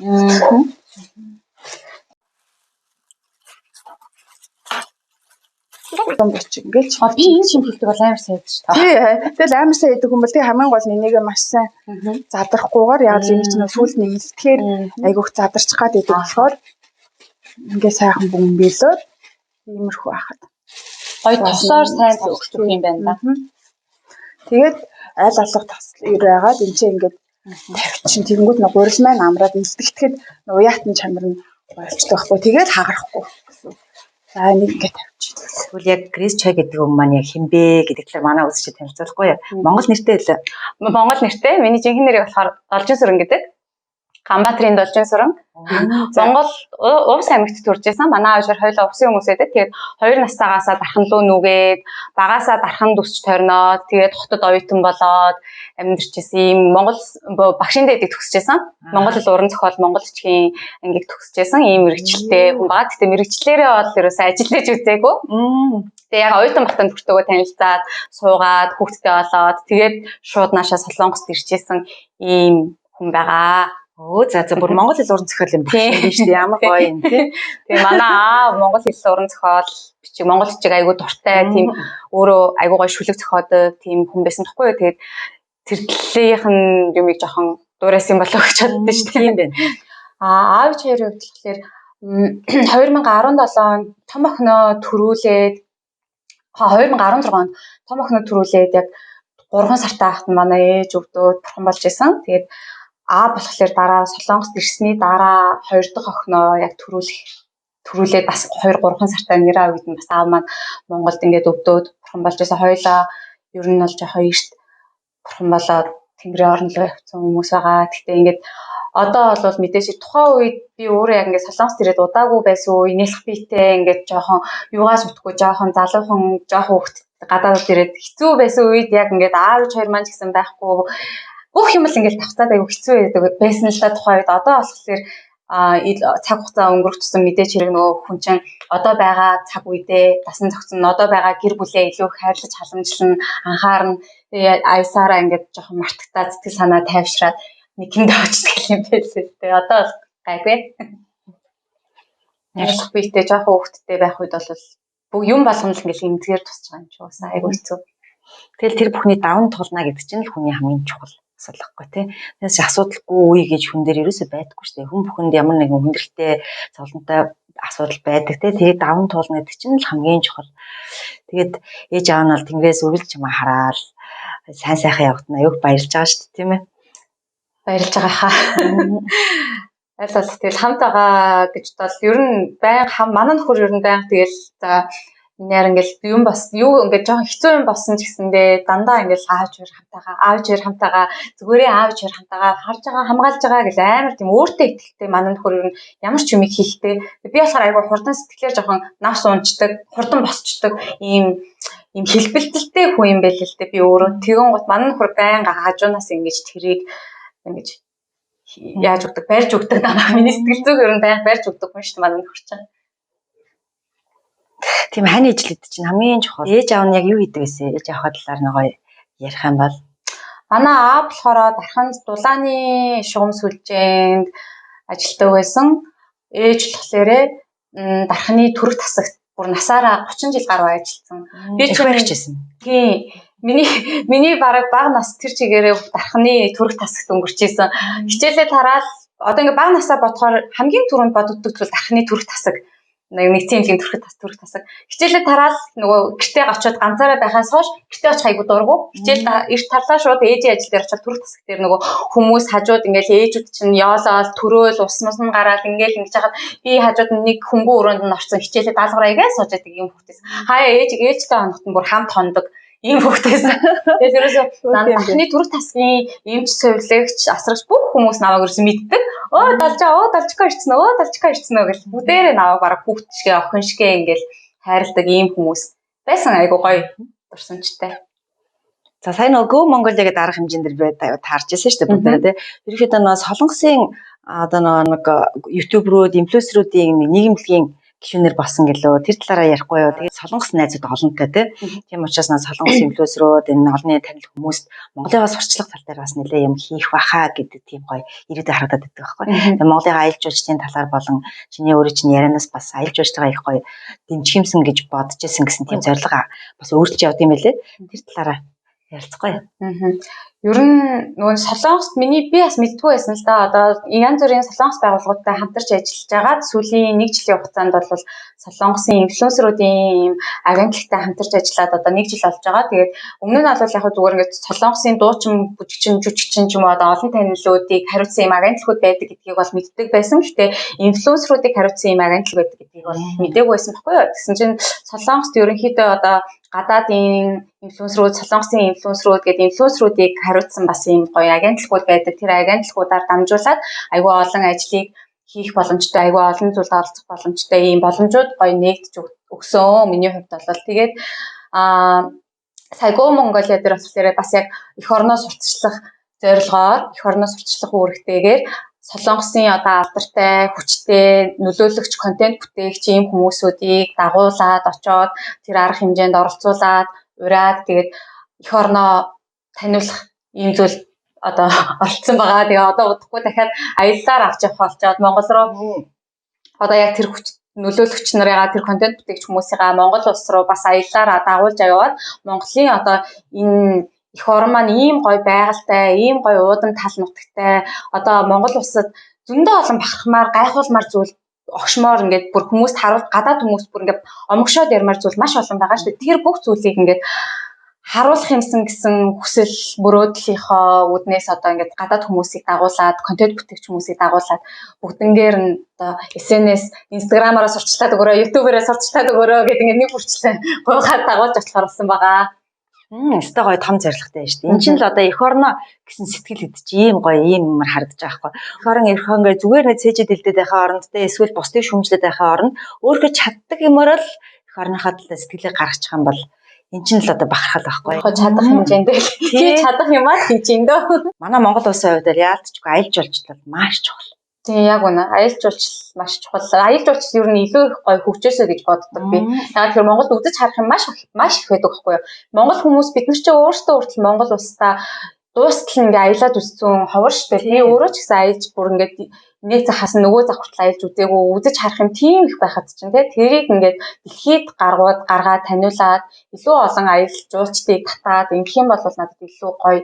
Ингээд би энэ шимхэлдэг бол амар сайн гэж та. Тий. Тэгэл амар сайн идэх хүмүүс тэгээ хамгийн гол нь энийгээ маш сайн задрахгүйгээр яг л энэ чинь сүүлд нэг илтгэхээр айгүйх задарчих гад идэг болохоор ингээд сайхан бөмбөлөөд иймэрхүү ахад. Гоё тосоор сайн өгчих юм байна да. Тэгээд аль алах тасал ир байгаад энэ чинь ингээд тавьчин тэгэнгүүт нэг гурил маань амраад илтгэхэд нөгөө яатан чанар нь болчихдог байхгүй. Тэгээд хагарахгүй гэсэн. За нэг ингээд тавьчих. Тэгвэл яг Грис чай гэдэг юм маань яг хинбэ гэдэг талаар манай үзэгчид танилцуулахгүй яа. Монгол нэртэй л. Монгол нэртэй. Миний жинхэнэ нэрийг болохоор Должин сүрэн гэдэг. Ганбаатарын Должин сүрэн. Монгол Увс аймагт төрж байсан. Манай аавчаар хоёулаа Увсын хүмүүс байдаг. Тэгээд 2 настайгаасаа дархан луу нүгээд, багаасаа дархан дүсч тойрноод, тэгээд хотод оюутан болоод амьдарчсэн юм Монгол багшин дэдэг төгсөжсэн. Монгол хэл уран зохиол, монгол бичгийн ангийг төгсөжсэн. Ийм мэрэгчлээ хүн байгаа. Гэтэ мэрэгчлэрээ бол ерөөсөө ажиллаж үзээгүй. Тэгээ яг оюутан багтаа төгтөгөө танилцаад, суугаад, хүүхдтэй болоод, тэгээд шууд наашаа Солонгост ирчихсэн ийм хүн байгаа. За бүр монгол хэл уран зохиол юм байна шүү дээ. Ямар гоё юм тий. Тэгээ манай аав монгол хэл уран зохиол бичиг монгол бичиг айгуу дуртай тийм өөрөө айгуу гоё шүлэг зохиодог тийм хүн байсан тоххой. Тэгээд тэр талынх нь юмыг жоохон дуурайсан болов гэж боддоо шүү дээ. Тийм байна. Аав чирээ хөтлөхлөөр 2017 онд том охиноо төрүүлээд 2016 онд том охиноо төрүүлээд яг 3 сартай хахад манай ээж өвдөөд бурхан болж исэн. Тэгээд болохоор дараа Солонгост ирсний дараа 2 дахь охиноо яг төрүүлээд бас 2-3 сартай нэраа үед нь бас аав маань Монголд ингээд өвдөөд бурхан болж байсан. Хоёлаа ер нь бол жоохон эрт бурхан болоод Тэнгэрийн орон руу явсан хүмүүс байгаа. Гэхдээ ингээд одоо бол мэдээж тухайн үед би өөрөө яг ингээд Солонгост ирээд удаагүй байсан үе нэлэх биетэй ингээд жоохон юугаас утггүй жоохон залуухан жоохон хөвгт гадаадд ирээд хэцүү байсан үед яг ингээд аав хоёр маань ч гэсэн байхгүй бүх юм л ингээд тавцаад аягүй хэцүү байсан л да тухайн үед одоо болохоор цаг хугацаа өнгөрөх тусам мэдээж хэрэг нөгөө хүн чинь одоо байгаа цаг үедээ дасан зохицсон одоо байгаа гэр бүлээ илүү хайрлаж халамжлан анхаарна аясаараа ингээд жоохон мартагтаа сэтгэл санаа тайвшраад нэгэндээ очдог юм байсан. Тэгээ одоо бол гайгүй. Нэлэх биетэй жоохон хөвгттэй байх үед бол юм болгоно л ингээд эмзгээр тусч байгаа юм чи уусаа аягүй хэцүү. Тэгэл тэр бүхний даван туулна гэдэг чинь л хүний хамгийн чухал асуудалхгүй тий. Тэгээс асуудалгүй үе гэж хүн дээр ерөөсөй байдаггүй шүү дээ. Хүн бүхэнд ямар нэгэн хүндрэлтэй зовлонтой асуудал байдаг тий. Тэгээ даван туулна гэдэг чинь л хамгийн чухал. Тэгээд ээж аав нь бол тэнгэрээс үргэлж чамаа хараад сайн сайхан явагдана аюух баярлж байгаа шүү дээ тийм ээ. Баярлж байгаа хаа. Тэгэл хамт байгаа гэж бол ер нь байнга манай нөхөр ер нь байнга тэгэл за минийар ингээл юм бас юу ингээд жоохон хэцүү юм болсон ч гэсэндээ дандаа ингээл аавч хоёр хамтаага зүгээрээ аавч хоёр хамтаага харж байгаа хамгаалж байгаа гэж амар тийм өөртөө ихтэй манай нөхөр ер нь ямар ч юм хийхтэй би болохоор айгүй хурдан сэтгэлээр жоохон навс унцдаг хурдан босчдаг ийм хэлбэлтэлтэй хүн юм байл л дээ би өөрөө тэгэн гот манай нөхөр байнга хажуунаас ингэж тэрийг ингэж яаж өгдөг барьж өгдөг даа миний сэтгэл зүг ер нь байнга барьж өгдөг хүн шүү дээ манай нөхөр чинь. Тийм хань ижлээд чинь хамгийн чухал. Ээж аав нь яг юу хийдэг гэсэн ээж аавхаа талаар нэг гоё ярих юм бол Манай аав болохоор дарханд дулааны шугам сүлжээнд ажилладаг байсан. Ээж болохоор дарханы төрөх тасагт бүр насаараа 30 жил гаруй ажилласан. би ч барьчихсан. Тийм. Миний бараг бага нас тэр чигээрээ дарханы төрөх тасагт өнгөрчээсэн. Хичээлээ тараал одоо ингээ бага насаа бодохоор хамгийн түрүүнд бодогддог зүйл дарханы төрөх тасаг. Нэг тийм төрөх тасаг. Хичээлээ тараал нөгөө гэртээ очиод ганцаараа байхаас хойш гэртээ очих айгу дургу. Хичээл эрт тарлаа шууд ээжийн ажил дээр очиод төрөх тасаг дээр нөгөө хүмүүс хажууд ингээл ээжүүд чинь яолоод төрөөл ус мус нь гараад ингээл ингэж хахад би хажууд нэг хөнгөн өрөөнд нь орсон хичээлээ даалгавраа игээ сууж байдаг юм хүүхдээс. Хаяа ээжтэй хоногт нь бүр хамт хондог. Ийм хүүхдээс. Тэгээд ерөөсөө дархны төрөх тасгийн эмч сувилагч асрагч бүх хүмүүс намайг ерөөсөө мэддэг. Далжгаа ирцэн гэж бүгдээрээ намайг бараг хүүхд шигээ охин шигээ ингээл хайрладаг ийм хүмүүс байсан айгу гоё дурсамжтай. За сайн нөгөө Монголиа гэдэг арга хэмжээнд дэр таарч ирсэн шүү дээ бүгдээрээ тий. Ерөнхийдөө нөгөө солонгосын одоо нэг ютуберүүд, инфлюенсерүүдийн нийгэмлэгийн гишүүнээр болсон гэлөө тэр талаараа ярихгүй юу. Тэгээд солонгос найзууд олонтой тий. Тийм учраас наа солонгос инфлюенсерүүд энэ олонний танил хүмүүст Монголынхаа сурчлага тал дээр бас нэлээ юм хийх баха гэдэг тийм гоё ирээдүйн харагдаад байдаг байхгүй. Тэгээд Монголынхаа аялал жуулчлалын талаар болон чиний өөрөө чинь ярианаас бас аялал жуулчлагаа их гоё дэмжихэмсэн гэж бодож ирсэн гэсэн тийм зорилго бас өөрчлөж явд юм байлээ. Тэр талаараа ярилцахгүй. Ер нь нөгөө солонгост би бас мэдгүй байсан л да. Одоо янз бүрийн солонгос байгууллагуудтай хамтарч ажиллаж байгаа. Сүүлийн 1 жилийн хугацаанд бол солонгосын инфлюенсеруудын агентлагтай хамтарч ажиллаад одоо 1 жил болж байгаа. Тэгээд өмнө нь бол яг зүгээр ингээд солонгосын дуучин, жүжигчин ч юм уу одоо олон танилуудыг хариуцсан юм агентлагууд байдаг гэдгийг бол мэддэг байсан. Гэхдээ инфлюенсеруудыг хариуцсан юм агентлаг байдаг гэдгийг бол мэдээгүй байсан байхгүй юу? Тэгсэн чинь солонгост ерөнхийдөө одоо гадаадын инфлюенсерүүд, солонгосын инфлюенсерүүд гэдэг инфлюенсерүүдийг хариуцсан бас ийм гоё агентлагууд байдаг. Тэр агентлагуудаар дамжуулаад айгүй олон ажлыг хийх боломжтой, айгүй олон зүйлд оролцох боломжтой ийм боломжууд гоё нэгдэж өгсөн. Миний хувьд бол тэгээд Сайго Монголиа дээр бас яг эх орноо сурталчлах зорилгоор, эх орноо сурталчлах үүрэгтэйгээр солонгосын одоо алдартай, хүчтэй, нөлөөлөгч контент бүтээгч ийм хүмүүсүүдийг дагуулад очоод тэр арга хэмжээнд оролцуулаад ураад тэгээд эх орноо таниулах ийм зүйл одоо олцсон байгаа. Тэгээ одоо удахгүй дахиад аяллаар авч явах болчоод Монгол руу одоо яг тэр нөлөөлөгч нарыгаа тэр контент бүтээгч хүмүүсийгаа Монгол улс руу бас аяллаар дагуулж яваад Монголын одоо энэ эх орн маань ийм гоё байгальтай, ийм гоё уудам тал нутагтай. Одоо Монгол улсад зөндөө олон бахархмаар, гайхуулмаар зүйл огшмоор ингээд бүр хүмүүст харуулж гадаад хүмүүст бүр ингээд омгшоод ярмаар зүйл маш олон байгаа шүү дээ. Тэр бүх зүйлийг ингээд харуулах юмсан гэсэн хүсэл мөрөөдлийнхөө үднээс одоо ингээд гадаад хүмүүсийг дагуулад, контент бүтээгч хүмүүсийг дагуулад бүгднгээр нь одоо SNS, Instagram-аараа сурчлаад өгөрөө, YouTube-аараа сурчлаад өгөрөө гэдэг ингээд нэг бүрчлээ гойхаад дагуулж очлохоор болсон байгаа. Өстой гоё том зорилготой шүү дээ. Энд чинь л одоо эх орноо гэсэн сэтгэл хэд чи ийм гоё ийм юмар харагдаж байгаа хгүй. Эх орон ингээ зүгээр нэг цээжэд дэлдэд байхаа оронд те эсвэл бусдыг шүүмжлээд байхаа оронд өөрөө чаддаг юмар л эх орныхаа талаа сэтгэлээ гаргачих юм бол эн чинь л одоо бахархал байхгүй. Чадах хэмжээнд тий чадах юмаа хийж ин дөө. Манай Монгол улсын хувьд яалтчгүй аялал жуулчлал маш чухал. Тийм яг үнэ. Аялал жуулчлал маш чухал. Аялал жуулчлал ер нь илүү их гоё хөгжөөсэй гэж боддог би. Яг тэр Монголд үзэж харах юм маш их байдаг байхгүй юу? Монгол хүмүүс бид нар ч өөрсдөө хүртэл Монгол улстай дуустал ингээ аялаад үзсэн ховор шүү дээ. Би өөрөө ч гэсэн аялж бүр ингээ нэг захаас нөгөө зах хүртэл аялж үзээгүй үзэж харах юм тийм их байхад чинь тий тэрийг ингээд дэлхийд гаргаад таниулаад илүү олон аялал жуулчдыг татаад ингэх юм бол надад илүү гоё.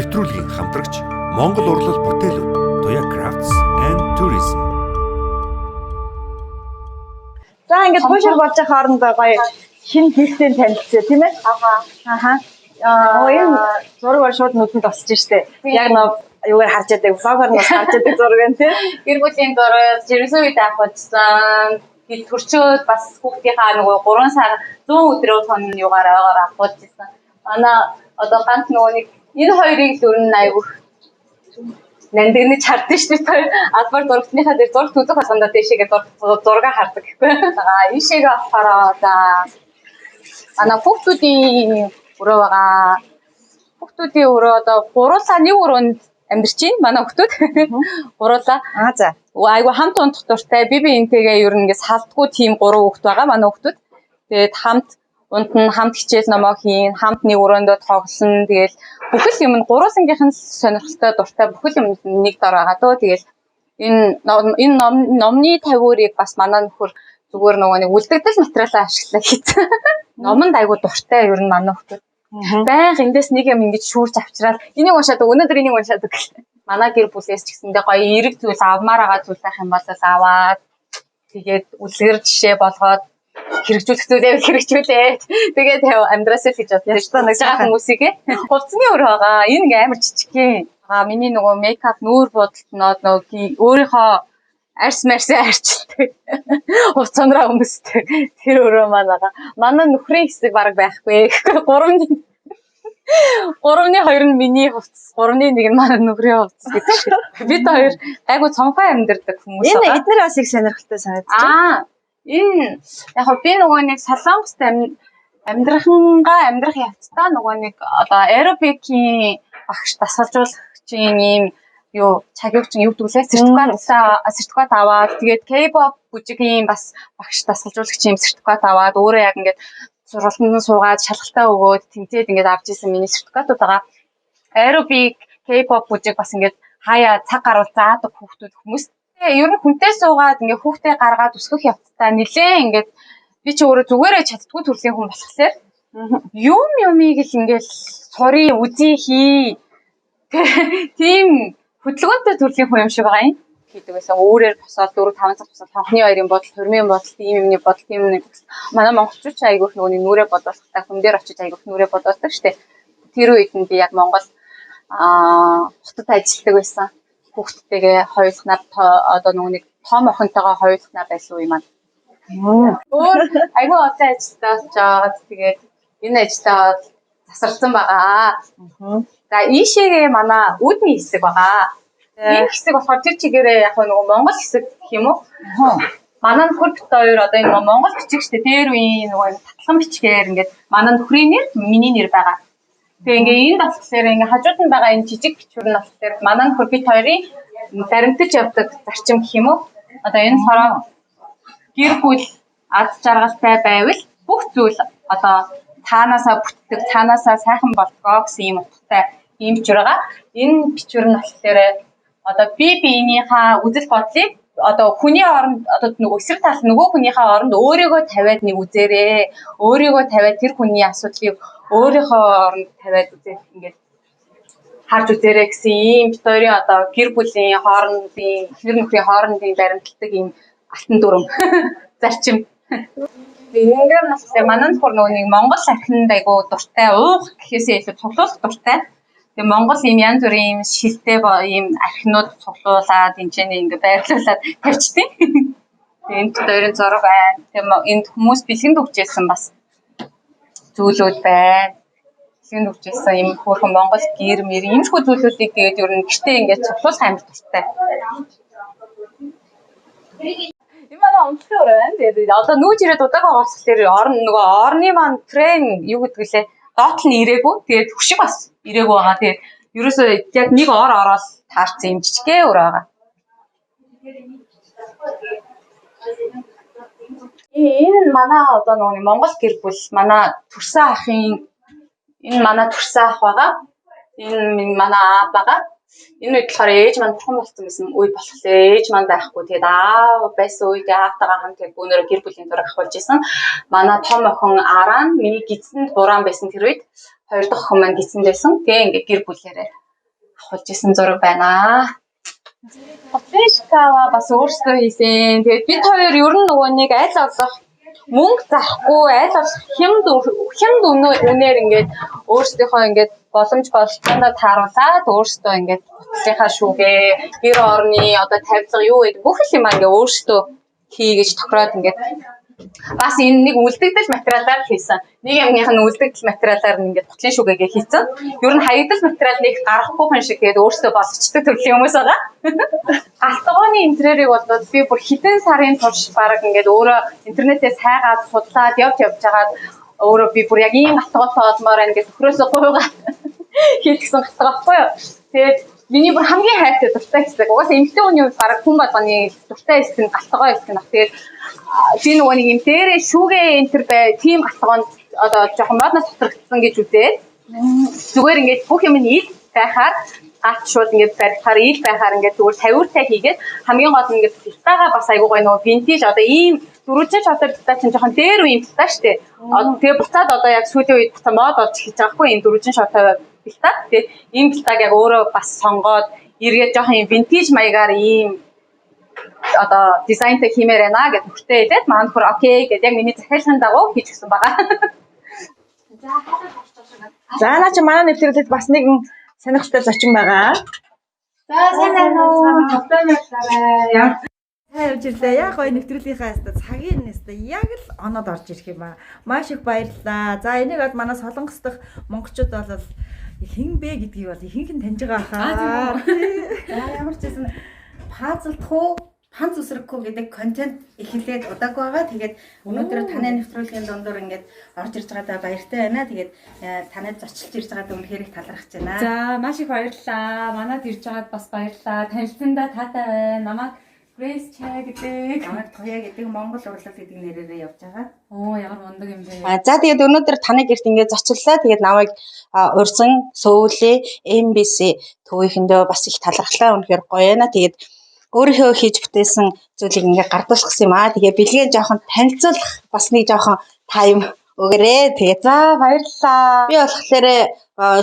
Нэвтрүүлгийн хамтрагч Монгол урлал бүтээлүүд Toya Crafts and Tourism. За ингээд туушар болж байгаа хоорондоо гоё шинэ хийхтэй танилцъя тийм ээ. Энэ зураг бол шууд нүдэнд тосч штэ. Яг юугаар харж яадаг, влогоор нь харж яадаг зураг байна тийм. Гэр бүлийн зураг, жирэмсэн үед авахудсан. Би төрчөөд бас хүүхдийнхаа нөгөө 3 сар 100 өдрөө хон юугаар авахудсан. Манай одоо ганц нөгөө нэг энэ хоёрыг л өрн айгуух нандиныг чардсан шүү дээ. Албаар зурагтныхаа дээр зураг үзэх болгондоо дэшегээ зураг хардаг гэхгүй. Ийшээгээ авахаараа за манай хүүхдүүдийн өрөө байгаа. Хүүхдүүдийн өрөө одоо гуруулаа нэг өрөөнд амьдарч байна. Манай хүүхдүүд гуруулаа. За. Айгу хамт унтах дуртай. Би энтэйгээ ер нь ингээд салдгүй тийм 3 хүүхэд байгаа манай хүүхдүүд. Тэгээд хамт унтна, хамт хичээл номоо хийн, хамт нэг өрөөндөө тоглоно. Тэгэл бүхэл юм нь гурвангийнх нь сонирхолтой дуртай бүхэл юм нэг дор байгаа дөө. Тэгэл энэ номны тавиурыг бас манай нөхөр зүгээр нөгөө нэг үлдэгдэл материалаа ашиглаа хийсэн. Номонд айгу дуртай ер нь манай хүүхдүүд. Баян эндээс нэг юм ингэж шүүрч авчраад энийг уншаад өнөөдөр энийг уншаад гэх. Манай гэр бүлээс ч гэсэндээ гоё эрэг зүйл авмаар байгаа зүйл байх юм бол аваад тэгээд үлгэр жишээ болгоод хэрэгжүүлэх зүйлээ хэрэгжүүлээд тэгээд амьдраасаа гэж бодсон. Нэг жаахан хүмүүсийгээ хувцсны өр байгаа. Энэ ингээ амар жижигхэн. Миний нөгөө мейкап нүүр бодолтноод нөгөө өөрийнхөө арьс марсаа арчилдаг. Хувцсандраа өмсдөг. Тэр өрөө маань манай нөхрийн хэсэг баг байхгүй. 3-ны 2 нь миний хувцас, 3-ны 1 нь манай нөхрийн хувцас гэдэг шиг. Бид хоёр айгу цонхоо амьдардаг хүмүүс байгаа. Энэ эдгээр бас их сонирхолтой санагдаж. Энэ яг би нөгөө нэг Солонгост амьдрах явцдаа нөгөө нэг одоо аэробикийн багш дасгалжуулагчийн ийм чагивчин юу гэдэг лээ сертификат аваад тэгээд K-pop бүжигийн бас багш дасгалжуулагчийн сертификат аваад өөрөө яг ингээд сургалтанд суугаад шалгалтаа өгөөд тэмцээд ингээд авч ирсэн миний сертификатууд байгаа. Aerobic K-pop бүжиг бас ингээд хаяа цаг гаруул заадаг хүмүүс. Ер нь хүнтэй суугаад ингээд хүүхдээ гаргаад өсгөх явцдаа нилээ ингээд би ч өөрөө зүгээрээ чаддгүй төрлийн хүн болохоор юмыг л ингээд сурын үзий хий. Тийм хөдөлгөөнтэй төрлийн хүн юм шиг байгаа юм. Хийдэг байсан. Өөрөөр босоод 4-5 цаг босоод хонхны баярын бодол, хурмын бодол, ийм юмны бодол, тийм нэг. Манай монголчууд ч айгүйх нөгөө нүрээ бодолтой хүн дээр очиж айгүйх нүрээ бодолтой штэ. Тэр үед нь би яг Монгол хотод ажилладаг байсан. Хүүхдтэйгээ хоёулахнаар одоо нөгөө нэг том охинтойгоо хоёулахнаа байсан үе маань. Өөр айгүй олон ажилтаа жаад тэгээд энэ ажилтаа засарсан байгаа. За ийшээгээ манай үүдний хэсэг байгаа. Энэ хэсэг болохоор тэр чигээрээ яг нөгөө Монгол хэсэг гэх юм уу? Манай нөхөр бит хоёр одоо энэ Монгол бичиг штэ дээр үе нөгөө татлан бичгээр ингээд манай нөхрийн нэр миний нэр байгаа. Тэгээ ингээ энэ болохоор ингээ хажууд нь байгаа энэ жижиг бичвэр нь болохоор манай нөхөр бит хоёрын баримтаж явдаг зарчим гэх юм уу? Одоо энэ хороо гэр бүл ад жаргалтай байвал бүх зүйл одоо цаанаасаа бүтдэг, цаанаасаа сайхан болдгоо гэсэн юм утгатай ийм бичвэр байгаа. Энэ бичвэр нь болохоор одоо биенийхээ үзэл бодлыг одоо хүний оронд одоо нөгөө эсрэг тал нөгөө хүнийхээ оронд өөрийгөө тавиад нэг үзээрээ өөрийгөө тавиад тэр хүний асуудлыг өөрийнхөө оронд тавиад үзэх ингээд харж үзээрэй гэсэн ийм бит хоёрын одоо гэр бүлийн хоорондын эхнэр нөхрийн хоорондын баримтлагдаг ийм алтан дүрм зарчим. Ингээд настай манай нөхөр нөгөө нэг Монгол архинд айгу дуртай уух гэхээсээ илүү цуглуулах дуртай. Тэгээ Монгол ийм янз бүрийн ийм шилтэй ийм архинууд цуглуулад энэ ч ингэ байрлуулад тавьчихдээ. Тэгээ энэ хоёрын зураг байна. Тэгээ энд хүмүүс бэлгэнд өгчээсэн бас зүйлүүд байна. Бэлгэнд өгчээсэн ийм хөөрхөн Монгол гэр мэр иймэрхүү зүйлүүдийг тэгээд ер нь гэртээ ингээд цуглуулах амар дуртай. Энэ манай онцлог байна. Тэгээд одоо нүүж ирээд удаагаа гоцлохлоор орны маань трен юу гэдэг лээ. Доот нь ирээгүй. Тэгээд хөшиг бас ирээгүй байгаа. Тэгээд ерөөсөө яг нэг ороод таарсан юм жижигхэн өөр байгаа. Энэ манай одоо нөгөө Монгол гэр бүл манай төрсөн ахын энэ манай төрсөн ах байгаа. Энэ манай аав байгаа. Энэ үед болохоор ээж маань бурхан болсон гэсэн үе болохоор ээж маань байхгүй. Тэгээд аав байсан үед аавтайгаа хамт тэгээд өнөөдөр гэр бүлийн зураг авахулж исэн. Манай том охин Араа нь миний гидсэнд буран байсан тэр үед хоёр дахь охин маань гидсэнд байсан. Тэгээ ингээд гэр бүлээрээ авахулж исэн зураг байна. Фэшкава бас өөрсдөө хийсэн. Тэгээд бид хоёр ер нь нөгөө нэг аль болох мөнгө зарахгүй аль болох хямд үнээр ингээд өөрсдийнхөө ингээд боломж болцооноо тааруулаад өөрсдөө ингээд бутлынхаа шүүгээ гэр орны одоо тавилга юу гэдэг бүх юм ингээд өөрсдөө хийгэж тохироод ингээд бас энэ нэг үлдэгдэл материалаар хийсэн. Нэг юмных нь үлдэгдэл материалаар ингээд бутлын шүүгээгээ хийсэн. Ер нь хаягдал материал нэг гарахгүй хүн шиг гээд өөрсдөө болгочтой төрлийн хүмүүс байгаа. Алтгооны интерьерийг болоод би бүр хэдэн сарын турш баг ингээд өөрөө интернетээс хайгаад судлаад явж байгаад өөрөө би бүр яг ийм алтгоотой олмоор ингээд төхрөөсөө гуйгаа хийлгсэн гацгаа байхгүй юу. Тэгээд миний бүр хамгийн хайртай дуртай хэсэг. Угаасаа эмэгтэй хүний хувьд бараг хүн болгоны дуртай хэсэг нь галтгоо хэсэг нь. Тэгээд би нөгөө нэг юм дээрээ шүүгээ энтер бай, тийм галтгоонд одоо жоохон модноос доторгдсон гэж үзээд зүгээр ингээд бүх юм ил байхаар галт шууд ингээд барихаар ил байхаар ингээд зүгээр тавиуртай хийгээд хамгийн гол нь ингээд битаага бас айгуу гоё нөгөө винтиж одоо ийм дөрвөлжин шатар битаа чинь жоохон дээр үе юм битаа штэ. Тэгээ буцаад одоо яг сүүлийн үед буцаа мод болж хийж байгаа хгүй энэ дөрвөлжин шатар битаа. Тэгээ ийм битааг яг өөрөө бас сонгоод эргээд жоохон ийм винтиж маягаар ийм одоо дизайнтай хиймээр байна гэж нөхөртэй хэлээд маань нөхөр окей гэдэг яг миний захиалгын дагуу хийчихсэн байгаа. За наа чи манай нэвтрүүлэгт бас нэгэн сонирхолтой зочин байгаа. За сайн байна уу? Тавтай байлаа. Хайж ирлээ. Яг гоё нэвтрүүлгийнхаа цагийн нэстэ яг л оноод орж ирэх юм аа. Маш их баярлалаа. За энийг бол манай Солонгос дахь монголчууд бол хин бэ гэдгийг бол ихэнх нь таньж байгаа хаа. За ямар ч байсан пазлтхуу панц үсрэггүй гэдэг контент эхлээд удаагүй байгаа. Тэгээд өнөөдөр таны нэвтрүүлгийн дундуур ингээд орж ирж байгаадаа баяртай байна. Тэгээд танад зочилж ирж байгаад үнэхээр их талархаж байна. За маш их баярлалаа. Манад ирж байгаад бас баярлалаа. Танилцсандаа таатай байна. Намайг Grace Chai гэдэг. Намайг Туяа гэдэг Монгол урлал гэдэг нэрээрээ явж байгаа. Оо ямар мундаг юм бэ. За тэгээд өнөөдөр таны гэрт ингээд зочлаа. Тэгээд намайг урьсан Сөүлээ MBC төвийнхөндөө бас их талархлаа. Үнэхээр гоё байна. Тэгээд өөрийнхөө хийж бүтээсэн зүйлийг ингээд гардуулах гэсэн юм аа. Тэгээ бэлгээ жоохон танилцуулах бас нэг жоохон тайм өгөөрэй. Тэгээ за баярлалаа. Би болохоор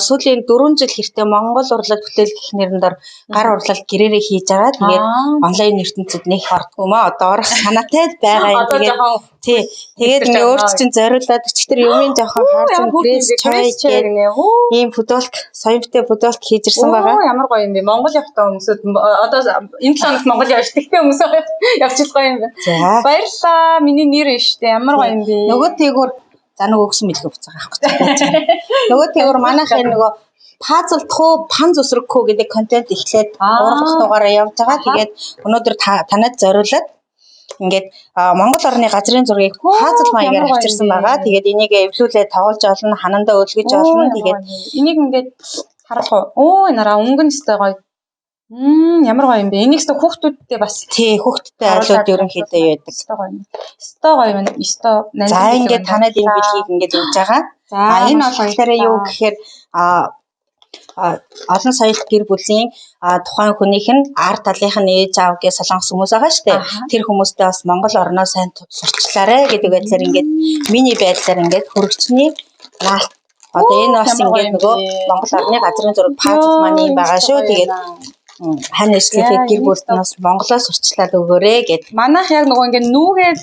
сүүлийн 4 жил хэртээ Монгол урлаг бүтээл гэх нэрээр гар урлал гэрээрээ хийж байгаа. Тэгээд онлайн ертөнцид нэг ордгүй маа. Одоо орох санаатай байгаа юм. Тэгээд ингээ өөрт чинь зориулаад өчтөр юмын жоохон хаарсан Grace Chai гэх ийм футболк, соён бүтээл футболк хийж ирсэн байгаа. Ямар гоё юм бэ? Монгол явтаа хүмүүсд одоо энэ 7 хоногт Монгол явж тэгтээ хүмүүс явчих гоё юм байна. Баярлалаа. Миний нэр нь штэ. Ямар гоё юм бэ? Нөгөө тэгүр за нөгөө өгсөн мэлгээ буцаага авах гэж байна. Нөгөө тэгүр манайхын нөгөө пазлтхуу панц үсрэггүй гэдэг контент эхлээд 3 дахь дугаараа явж байгаа. Тэгээд өнөөдөр танад зориулаад ингээд Монгол орны газрын зургийг пазл маягаар авчирсан байгаа. Тэгээд энийг эвлүүлээд тоглож олно, ханандаа өлгөж олно. Тэгээд энийг ингээд харах уу? Оо энараа өнгөн өстэй гоё. Ямар гоё юм бэ? Энийг ч хүүхдүүдтэй бас хүүхдтэй айлууд ерөнхийдөө яадаг. Өстой гоё юм. Өстой. За ингээд танад энэ бэлгийг ингээд өгж байгаа. Энэ болохоор юу гэхээр олон соёлт гэр бүлийн тухайн хүнийх нь ард талынх нь ээж аав гэж солонгос хүмүүс байгаа шүү дээ. Тэр хүмүүстээ бас Монгол орноо сайн сурчлаарай гэдэг байдлаар ингээд миний байдлаар ингээд хөрөгчний наалт одоо энэ бас ингээд нөгөө Монгол орны газрын зураг пазл маань юм байгаа шүү. Тэгээд хань эслэхэд гэр бүлтнээс Монголоос сурчлаад өгөөрэй гэд. Манайх яг нөгөө ингээд нүүгээд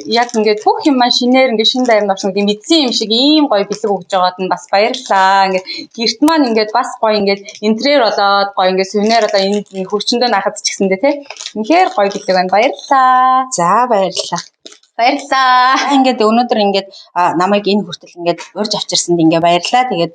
яг ингээд бүх юм маань шинээр ингээд шин дайрн орсон гэдэг мэдсэн юм шиг ийм гоё бэлэг өгж байгаад нь бас баярлаа. Ингээд гэрт маань ингээд бас гоё ингээд интерьер болоод гоё ингээд сүвнээр одоо энэ хөрчөндөө нахад ч гэсэндээ тий. Үнэхээр гоё бэлэг байна. Баярлаа. За баярлалаа. Баярлалаа. Ингээд өнөөдөр ингээд намайг энэ хүртэл ингээд урьж авчирсанд ингээд баярлалаа. Тэгээд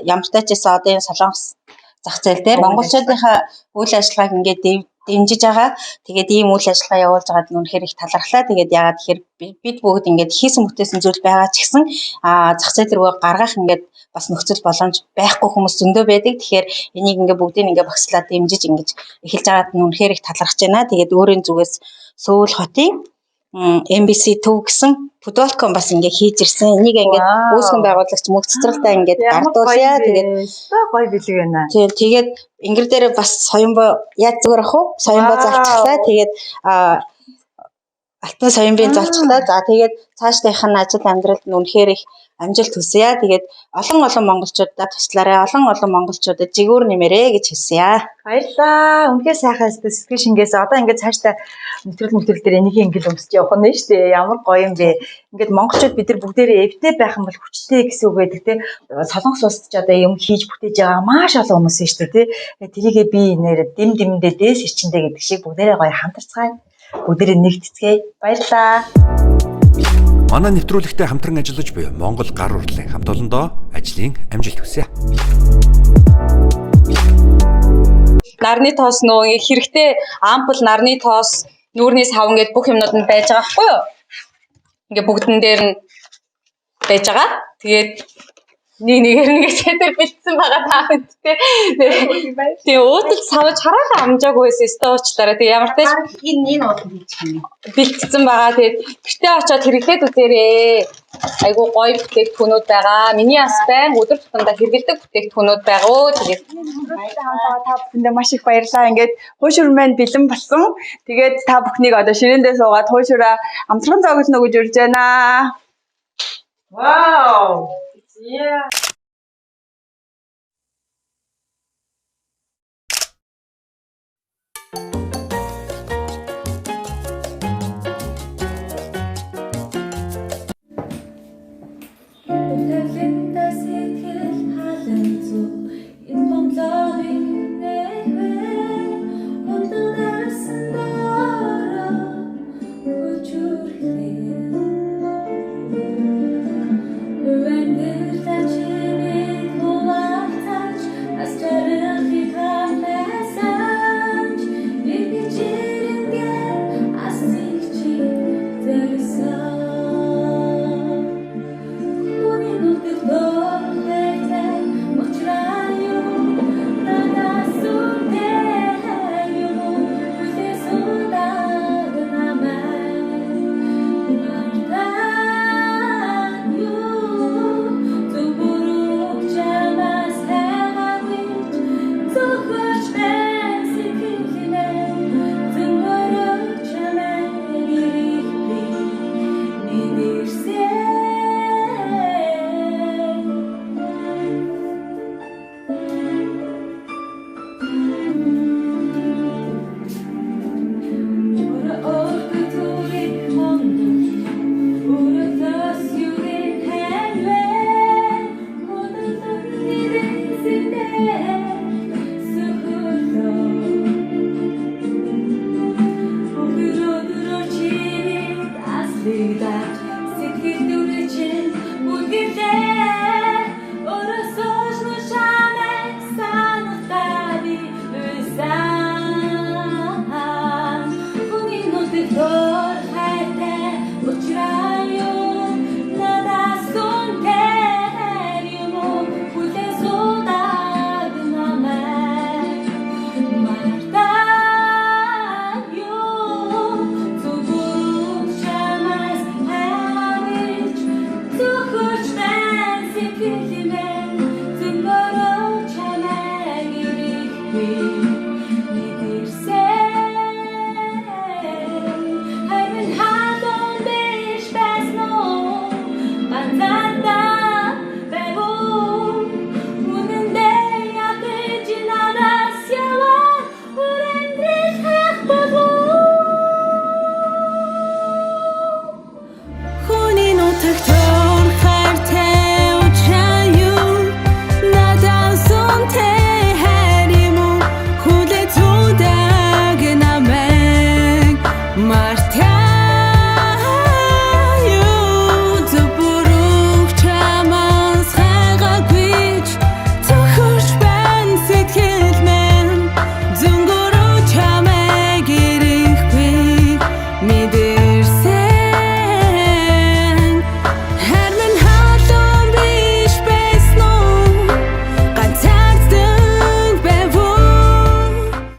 ямар ч тачсан одоо энэ солонгос зах зээл дээр монголчуудынхаа үйл ажиллагааг ингээд дэмжиж байгаа. Тэгээд ийм үйл ажиллагаа явуулж байгаад нь үнэхээр их талархлаа. Тэгээд яагаад тэгэхээр бид бүгд ингээд хийсэн бүтээсэн зүйл байгаа ч гэсэн зах зээл рүү гаргах ингээд бас нөхцөл боломж байхгүй хүмүүс зөндөө байдаг. Тэгэхээр энийг ингээд бүгдийг ингээд багслаад дэмжиж ингээд эхэлж байгаад нь үнэхээр их талархаж байна. Тэгээд өөрийн зүгээс Сөүл хотын MBC төв гэсэн футболкон бас ингээ хийж ирсэн. Энийг ингээ үүсгэн байгуулагч мөнх цэцэрлэгтээ ингээ гардуулъя. Тэгээд гоё бэлэг байна. Тэгээд ингэр дээр бас соёнбоо яаж зүгээр ах уу? Соёнбоо залцглаа. Тэгээд алтан соёнбын залцглаа. За тэгээд цаашдынх нь ажил амьдралд нь үнэхээр их амжилт хүсье. Тэгээд олон монголчуудад туслаарай. Олон монголчуудад жигүүр нэмэрэ гэж хэлсэн. Баярлаа. Үнэхээр сайхан сэтгэл шингээс одоо ингээд цаашдаа мэдрэл дээр энийг ингээд өмсөж явах нь шүү дээ. Ямар гоё юм бэ. Ингээд монголчууд бид нар бүгдээрээ эвтэй байх юм бол хүчтэй гэсэн үг байдаг те. Солонгос улсад ч одоо юм хийж бүтээж байгаа маш олон хүмүүс шүү дээ те. Тэрийгээ би нэр дэмдээ дээс ичэндээ гэдэг шиг бүгдээрээ гоё хамтарцгаая. Бүгдээрээ нэгтгэцгээе. Баярлаа. Манай нэвтрүүлэгтээ хамтран ажиллаж буй Монгол гар урлалын хамт олондоо ажлын амжилт хүсье. Нарны тоос нөгөө хэрэгтэй ампул нарны тоос нүүрний сав ингээд бүх юмнууд нь байж байгаа байхгүй юу? Ингээ бүгдэн дээр нь байж байгаа. Тэгээд нэгээр нэг чатэр бэлдсэн байгаа таахад тий. Тэгээ уудал савж хараахан амжаагүй байсан стоочлаараа тэгээ ямар ч Энэ бол хийчих юм. бэлдсэн байгаа. Тэгээд гэртээ очиод хэрэглээд үзээрэй. Айгу гоё бүтээгдэхүүнүүд байгаа. Миний бас байн өдөр тутамдаа хэрэглэдэг бүтээгдэхүүнүүд байгаа өө. Тэгээд хамтаа та бүхэндээ маш их баярлалаа. Ингээд хуушур маань бэлэн болсон. Тэгээд та бүхнийг одоо ширээндээ суугаад хуушураа амтхан зоогдно гэж урьж байна. Вау. Төвлөнтэй сэтгэл халан зүг энэ бомлооны нэвэ өдөрсөн дээрээ хүчүрлээ Вэндэр чимээ хуваалцаж астэрэн хикамэсаж ипичирэнгэ асичи зэрсэн We